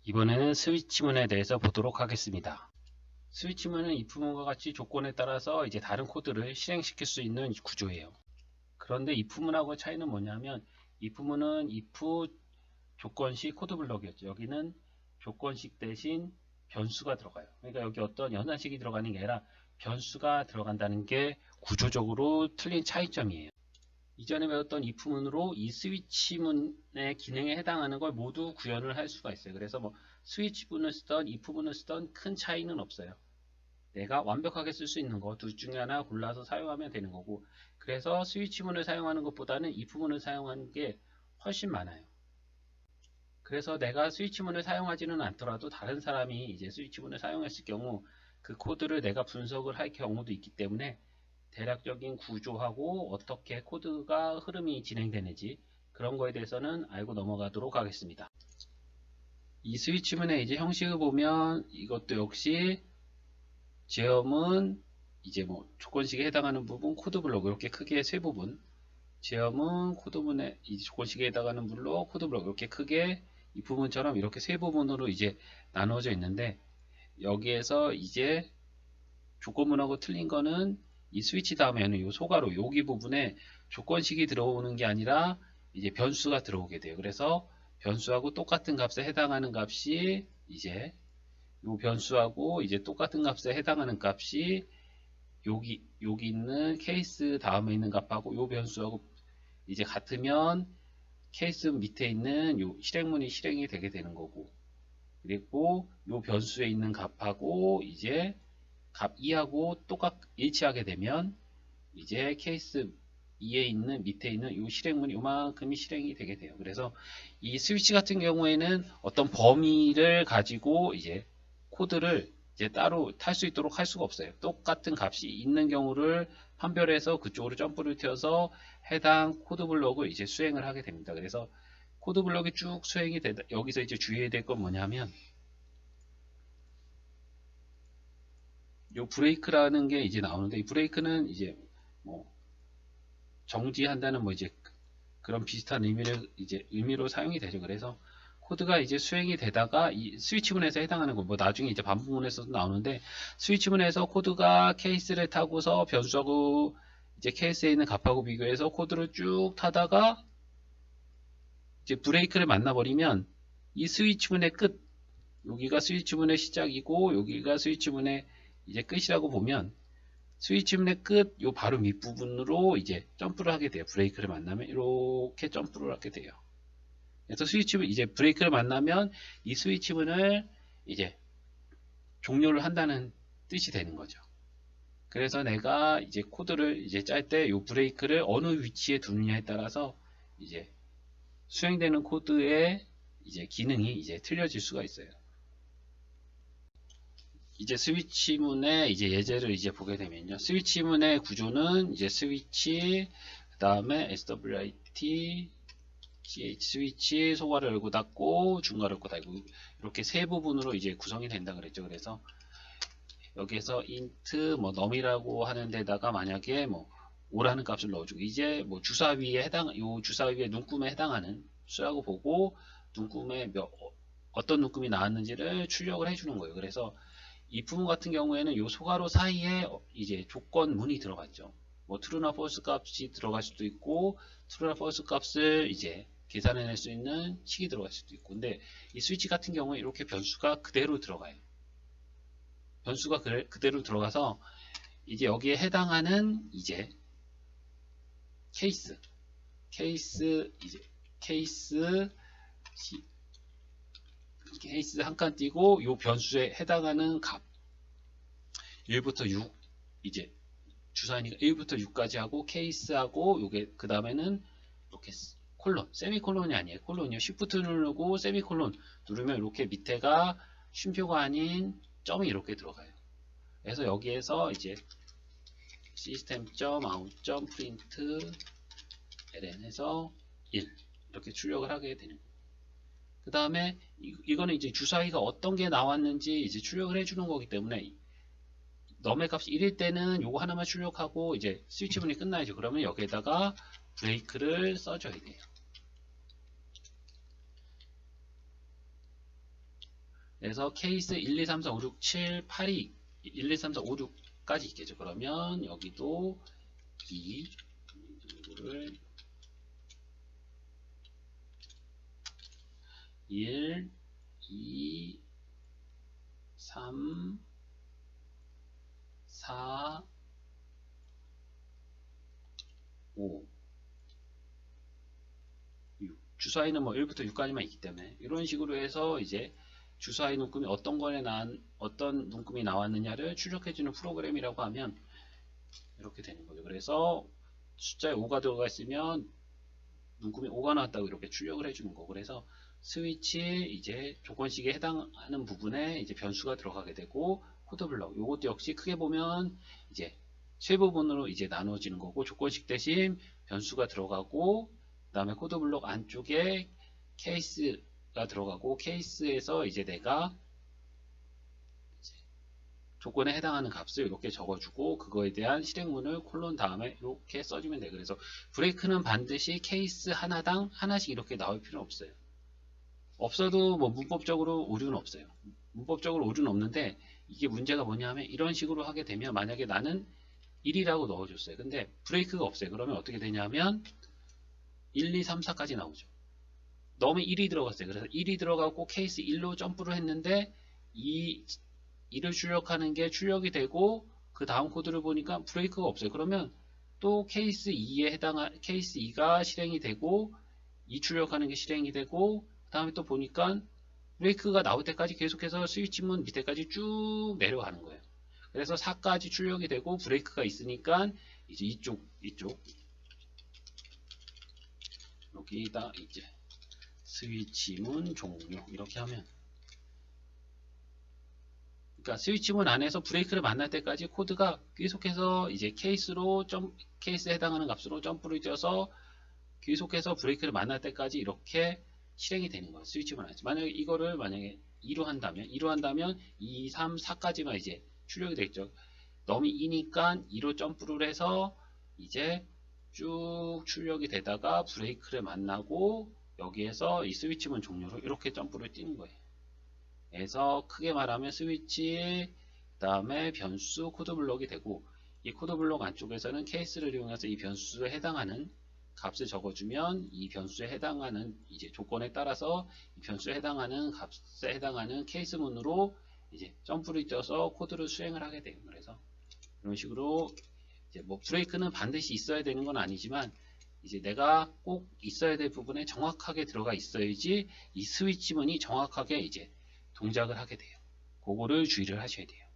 이번에는 스위치문에 대해서 보도록 하겠습니다. 스위치문은 if문과 같이 조건에 따라서 이제 다른 코드를 실행시킬 수 있는 구조예요. 그런데 if문하고 차이는 뭐냐면 if문은 if 조건식 코드 블럭이었죠. 여기는 조건식 대신 변수가 들어가요. 그러니까 여기 어떤 연산식이 들어가는 게 아니라 변수가 들어간다는 게 구조적으로 틀린 차이점이에요. 이전에 배웠던 if문으로 이 스위치문의 기능에 해당하는 걸 모두 구현을 할 수가 있어요. 그래서 뭐 스위치문을 쓰던 if문을 쓰던 큰 차이는 없어요. 내가 완벽하게 쓸 수 있는 거 둘 중에 하나 골라서 사용하면 되는 거고, 그래서 스위치문을 사용하는 것보다는 if문을 사용하는 게 훨씬 많아요. 그래서 내가 스위치문을 사용하지는 않더라도 다른 사람이 이제 스위치문을 사용했을 경우 그 코드를 내가 분석을 할 경우도 있기 때문에 대략적인 구조하고 어떻게 코드가 흐름이 진행되는지 그런 거에 대해서는 알고 넘어가도록 하겠습니다. 이 스위치문의 이제 형식을 보면 이것도 역시 제어문 이제 뭐 조건식에 해당하는 부분 코드 블록 이렇게 크게 세 부분, 제어문 코드문의 이 조건식에 해당하는 블록 코드 블록 이렇게 크게 이 부분처럼 이렇게 세 부분으로 이제 나누어져 있는데, 여기에서 이제 조건문하고 틀린 거는 이 스위치 다음에는 이 소괄호 여기 부분에 조건식이 들어오는 게 아니라 이제 변수가 들어오게 돼요. 그래서 변수하고 똑같은 값에 해당하는 값이 이제 이 변수하고 이제 똑같은 값에 해당하는 값이 여기 있는 케이스 다음에 있는 값하고 이 변수하고 이제 같으면 케이스 밑에 있는 요 실행문이 실행이 되게 되는 거고, 그리고 요 변수에 있는 값하고 이제 값 2하고 일치하게 되면 이제 케이스 2에 있는 밑에 있는 이 실행문이 요만큼이 실행이 되게 돼요. 그래서 이 스위치 같은 경우에는 어떤 범위를 가지고 이제 코드를 이제 따로 탈 수 있도록 할 수가 없어요. 똑같은 값이 있는 경우를 판별해서 그쪽으로 점프를 튀어서 해당 코드 블록을 이제 수행을 하게 됩니다. 그래서 코드 블록이 쭉 수행이 되다 여기서 이제 주의해야 될 건 뭐냐면 요 브레이크라는 게 이제 나오는데, 이 브레이크는 이제 뭐 정지한다는 뭐 이제 그런 비슷한 의미로 사용이 되죠. 그래서 코드가 이제 수행이 되다가 이 스위치문에서 해당하는 거, 뭐 나중에 이제 반복문에서도 나오는데, 스위치문에서 코드가 케이스를 타고서 변수하고 이제 케이스에 있는 값하고 비교해서 코드를 쭉 타다가 이제 브레이크를 만나버리면 이 스위치문의 끝, 여기가 스위치문의 시작이고 여기가 스위치문의 이제 끝이라고 보면 스위치문의 끝 요 바로 밑부분으로 이제 점프를 하게 돼요. 브레이크를 만나면 이렇게 점프를 하게 돼요. 그래서 스위치문 이제 브레이크를 만나면 이 스위치문을 이제 종료를 한다는 뜻이 되는 거죠. 그래서 내가 이제 코드를 이제 짤 때 요 브레이크를 어느 위치에 두느냐에 따라서 이제 수행되는 코드의 이제 기능이 이제 틀려질 수가 있어요. 이제 스위치문의 이제 예제를 이제 보게 되면요. 스위치문의 구조는 이제 스위치, 그 다음에 SWIT, GH 스위치, 소괄을 열고 닫고, 중괄을 열고 닫고, 이렇게 세 부분으로 이제 구성이 된다 그랬죠. 그래서 여기에서 int 뭐 num이라고 하는 데다가 만약에 뭐 5라는 값을 넣어주고, 이제 뭐 주사위에 요 주사위의 눈금에 해당하는 수라고 보고, 눈금에 어떤 눈금이 나왔는지를 출력을 해주는 거예요. 그래서 이 부분 같은 경우에는 이 소괄호 사이에 이제 조건문이 들어갔죠. 뭐 true나 false 값이 들어갈 수도 있고, true나 false 값을 이제 계산해낼 수 있는 식이 들어갈 수도 있고, 근데 이 스위치 같은 경우에 이렇게 변수가 그대로 들어가요. 변수가 그대로 들어가서 이제 여기에 해당하는 이제 케이스 이제 케이스 한 칸 띄고 이 변수에 해당하는 값 1부터 6 이제 주사니까 1부터 6까지 하고 케이스하고 요게 그 다음에는 이렇게 콜론, 세미콜론이 아니에요. 콜론이요. Shift 누르고 세미콜론 누르면 이렇게 밑에가 쉼표가 아닌 점이 이렇게 들어가요. 그래서 여기에서 이제 system.out.print ln에서 1 이렇게 출력을 하게 되는 거예요. 그 다음에 이거는 이제 주사위가 어떤 게 나왔는지 이제 출력을 해주는 거기 때문에 num의 값이 1일 때는 요거 하나만 출력하고 이제 스위치문이 끝나야죠. 그러면 여기에다가 브레이크를 써줘야 돼요. 그래서 케이스 1, 2, 3, 4, 5, 6, 7, 8이 1, 2, 3, 4, 5, 6까지 있겠죠. 그러면 여기도 2, 이거를 1, 2, 3, 4, 5, 6. 주사위는 뭐 1부터 6까지만 있기 때문에 이런 식으로 해서 이제 주사위 눈금이 어떤 눈금이 나왔느냐를 출력해주는 프로그램이라고 하면 이렇게 되는 거죠. 그래서 숫자에 5가 들어가 있으면 눈금이 5가 나왔다고 이렇게 출력을 해주는 거. 그래서 스위치 이제 조건식에 해당하는 부분에 이제 변수가 들어가게 되고 코드 블럭 요것도 역시 크게 보면 이제 세 부분으로 이제 나눠지는 거고 조건식 대신 변수가 들어가고 그 다음에 코드 블럭 안쪽에 케이스가 들어가고 케이스에서 이제 내가 조건에 해당하는 값을 이렇게 적어주고 그거에 대한 실행문을 콜론 다음에 이렇게 써주면 돼. 그래서 브레이크는 반드시 케이스 하나당 하나씩 이렇게 나올 필요는 없어요. 없어도 뭐 문법적으로 오류는 없어요. 문법적으로 오류는 없는데 이게 문제가 뭐냐면 이런 식으로 하게 되면 만약에 나는 1이라고 넣어줬어요. 근데 브레이크가 없어요. 그러면 어떻게 되냐면 1, 2, 3, 4까지 나오죠. 너무 1이 들어갔어요. 그래서 1이 들어가고 케이스 1로 점프를 했는데 이 1을 출력하는 게 출력이 되고 그 다음 코드를 보니까 브레이크가 없어요. 그러면 또 케이스 2에 해당한 케이스 2가 실행이 되고 2 출력하는 게 실행이 되고 그 다음에 또 보니까 브레이크가 나올 때까지 계속해서 스위치문 밑에까지 쭉 내려가는 거예요. 그래서 4까지 출력이 되고 브레이크가 있으니까 이제 이쪽 여기다 이제 스위치문 종료 이렇게 하면 그러니까 스위치문 안에서 브레이크를 만날 때까지 코드가 계속해서 이제 케이스에 해당하는 값으로 점프를 뛰어서 계속해서 브레이크를 만날 때까지 이렇게 실행이 되는 거예요. 스위치문 안에서. 만약에 이거를 만약에 2로 한다면 2, 3, 4까지만 이제 출력이 되겠죠. 너무 2니까 2로 점프를 해서 이제 쭉 출력이 되다가 브레이크를 만나고 여기에서 이 스위치문 종료로 이렇게 점프를 뛰는 거예요. 그래서 크게 말하면 스위치 그 다음에 변수 코드 블록이 되고 이 코드 블록 안쪽에서는 케이스를 이용해서 이 변수에 해당하는 값을 적어주면 이 변수에 해당하는 이제 조건에 따라서 이 변수에 해당하는 값에 해당하는 케이스문으로 이제 점프를 뛰어서 코드를 수행을 하게 돼요. 그래서 이런 식으로 이제 뭐 브레이크는 반드시 있어야 되는 건 아니지만 이제 내가 꼭 있어야 될 부분에 정확하게 들어가 있어야지 이 스위치문이 정확하게 이제 동작을 하게 돼요. 그거를 주의를 하셔야 돼요.